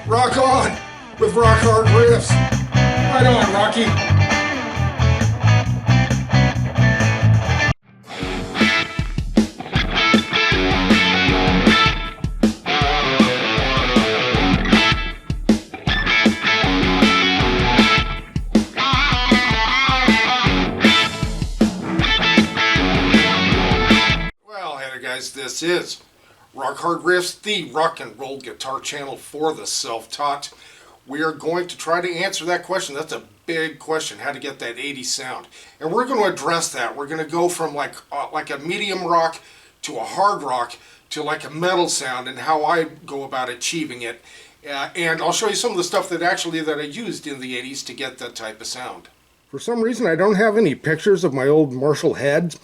Rock on with rock hard riffs. Right on, Rocky. Well, hey there guys, this is Rock Hard Riffs, the rock and roll guitar channel for the self-taught. We are going to try to answer that question. That's a big question, how to get that 80s sound. And we're going to address that. We're going to go from like a medium rock to a hard rock to like a metal sound and how I go about achieving it. And I'll show you some of the stuff that I used in the 80s to get that type of sound. For some reason I don't have any pictures of my old Marshall heads.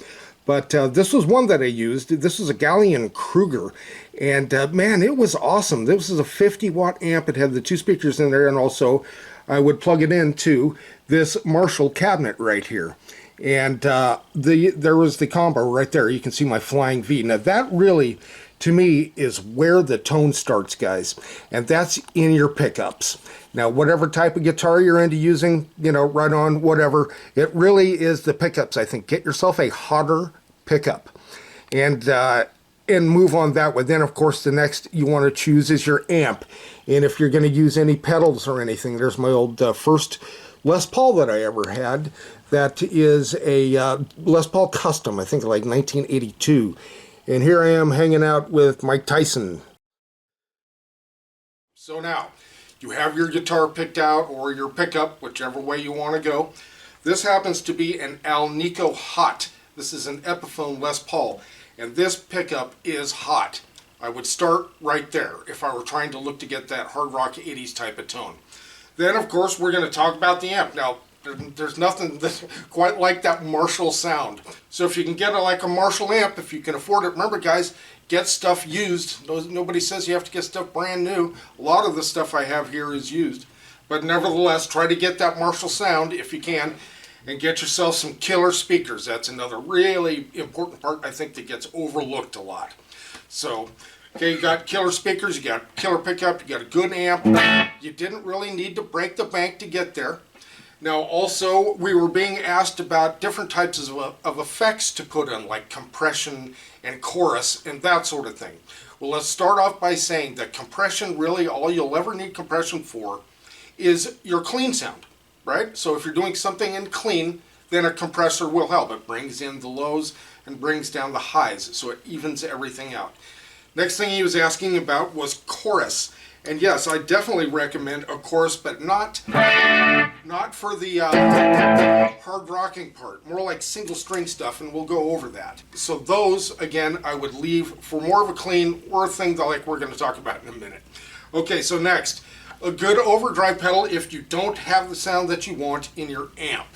But this was one that I used. This was a Gallion Kruger, and man, it was awesome. This was a 50-watt amp. It had the two speakers in there, and also I would plug it into this Marshall cabinet right here. And there was the combo right there. You can see my Flying V. Now that really, to me, is where the tone starts, guys, and that's in your pickups. Now, whatever type of guitar you're into using, you know, right on, whatever, it really is the pickups, I think. Get yourself a hotter pickup and move on that way. Then, of course, the next you want to choose is your amp. And if you're going to use any pedals or anything, there's my old first Les Paul that I ever had. That is a Les Paul Custom, I think like 1982. And here I am hanging out with Mike Tyson. So now, you have your guitar picked out or your pickup, whichever way you want to go. This happens to be an Alnico Hot. This is an Epiphone Les Paul, and this pickup is hot. I would start right there if I were trying to look to get that hard rock 80s type of tone. Then, of course, we're going to talk about the amp. Now, there's nothing that's quite like that Marshall sound. So if you can get like a Marshall amp, if you can afford it, remember guys, get stuff used. Nobody says you have to get stuff brand new. A lot of the stuff I have here is used. But nevertheless, try to get that Marshall sound if you can, and get yourself some killer speakers. That's another really important part, I think, that gets overlooked a lot. So, okay, you got killer speakers, you got killer pickup, you got a good amp. You didn't really need to break the bank to get there. Now also, we were being asked about different types of effects to put in, like compression and chorus and that sort of thing. Well, let's start off by saying that compression, really all you'll ever need compression for is your clean sound, right? So if you're doing something in clean, then a compressor will help. It brings in the lows and brings down the highs, so it evens everything out. Next thing he was asking about was chorus. And yes, I definitely recommend a chorus, but not for the hard rocking part. More like single string stuff, and we'll go over that. So those, again, I would leave for more of a clean or a thing that like we're going to talk about in a minute. Okay, so next, a good overdrive pedal if you don't have the sound that you want in your amp.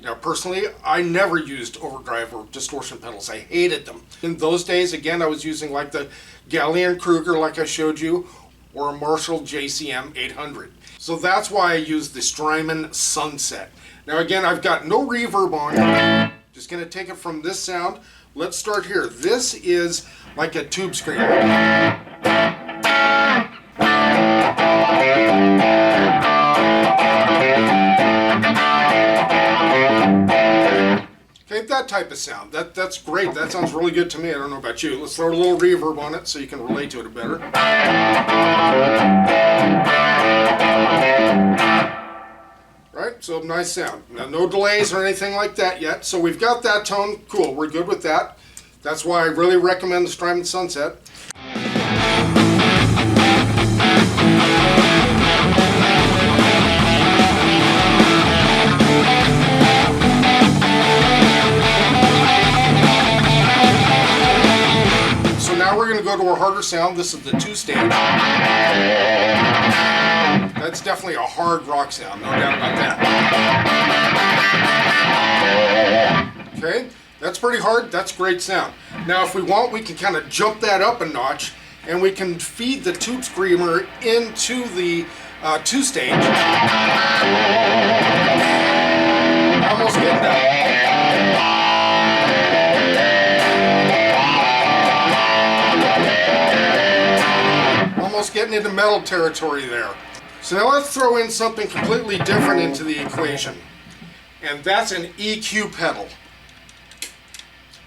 Now personally, I never used overdrive or distortion pedals. I hated them. In those days, again, I was using like the Gallion Kruger like I showed you, or a Marshall JCM 800. So that's why I use the Strymon Sunset. Now again, I've got no reverb on it. Just gonna take it from this sound. Let's start here. This is like a tube screamer. Okay, that type of sound. That's great. That sounds really good to me. I don't know about you. Let's throw a little reverb on it so you can relate to it better. Right, so nice sound. Now, no delays or anything like that yet. So we've got that tone. Cool, we're good with that. That's why I really recommend the Strymon Sunset. We're going to go to a harder sound. This is the two-stage. That's definitely a hard rock sound, no doubt about that. Okay, that's pretty hard. That's great sound. Now, if we want, we can kind of jump that up a notch, and we can feed the tube screamer into the two-stage. Almost getting that. Almost getting into metal territory there. So now let's throw in something completely different into the equation. And that's an EQ pedal.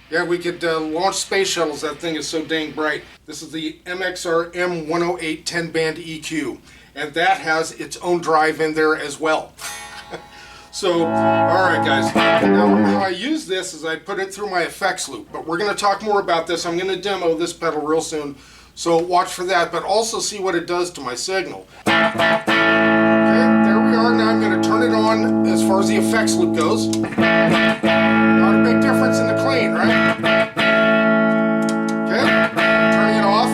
Yeah, we could launch space shuttles. That thing is so dang bright. This is the Mxr M108 10-band EQ. And that has its own drive in there as well. So, alright guys, now how I use this is I put it through my effects loop, but we're going to talk more about this. I'm going to demo this pedal real soon, so watch for that, but also see what it does to my signal. Okay, there we are. Now I'm going to turn it on as far as the effects loop goes. Not a big difference in the clean, right? Okay, turning it off.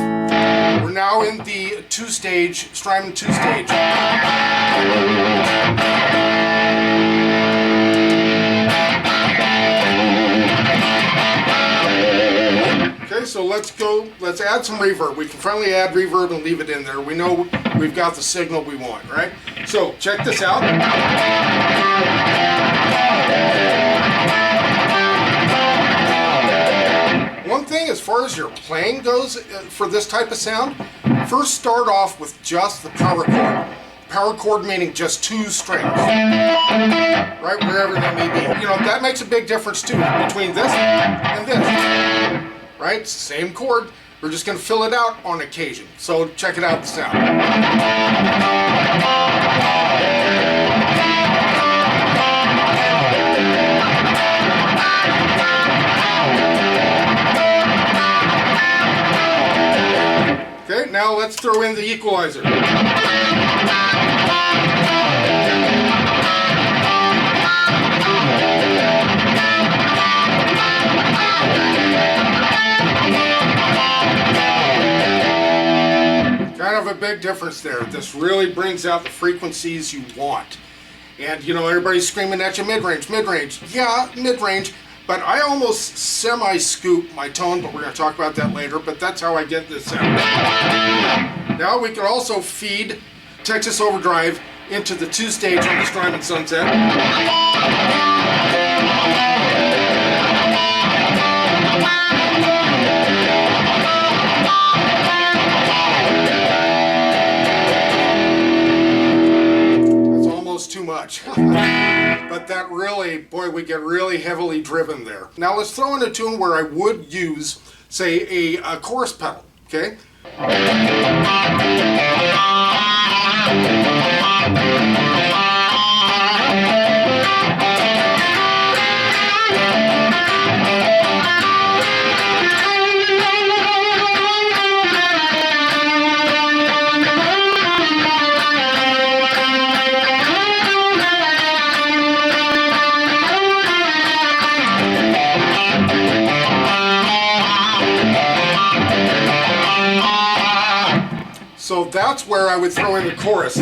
We're now in the two-stage, Strymon two-stage. So let's add some reverb. We can finally add reverb and leave it in there. We know we've got the signal we want, right? So check this out. One thing as far as your playing goes for this type of sound, first start off with just the power chord. Power chord meaning just 2 strings, right, wherever that may be. You know, that makes a big difference too, between this and this. Right? It's the same chord. We're just going to fill it out on occasion. So check it out, the sound. Okay, now let's throw in the equalizer. Kind of a big difference there. This really brings out the frequencies you want. And you know, everybody's screaming at you mid-range, mid-range. Yeah, mid-range, but I almost semi-scoop my tone, but we're going to talk about that later, but that's how I get this sound. Now we can also feed Texas Overdrive into the 2-stage on the Strymon Sunset. Too much. But that really, boy, we get really heavily driven there. Now let's throw in a tune where I would use, say, a chorus pedal, okay? So that's where I would throw in the chorus.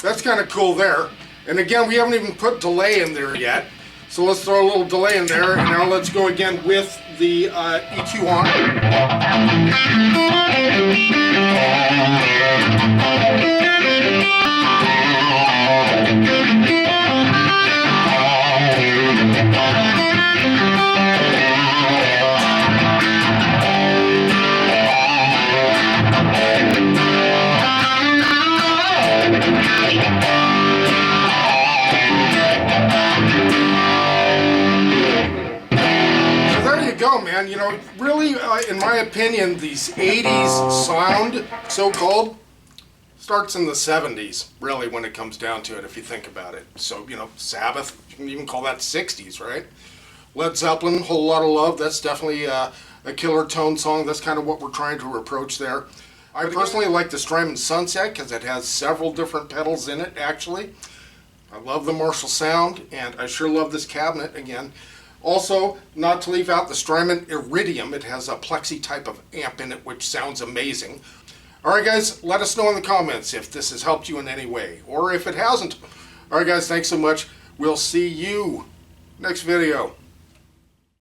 That's kind of cool there. And again, we haven't even put delay in there yet. So let's throw a little delay in there, and now let's go again with the EQ on. Man, you know, really, in my opinion, these 80s sound, so-called, starts in the 70s, really, when it comes down to it, if you think about it. So, you know, Sabbath, you can even call that 60s, right? Led Zeppelin, Whole Lotta Love, that's definitely a killer tone song. That's kind of what we're trying to approach there. I personally like the Strymon Sunset because it has several different pedals in it, actually. I love the Marshall sound, and I sure love this cabinet, again. Also, not to leave out the Strymon Iridium. It has a plexi type of amp in it, which sounds amazing. Alright guys, let us know in the comments if this has helped you in any way, or if it hasn't. Alright guys, thanks so much. We'll see you next video.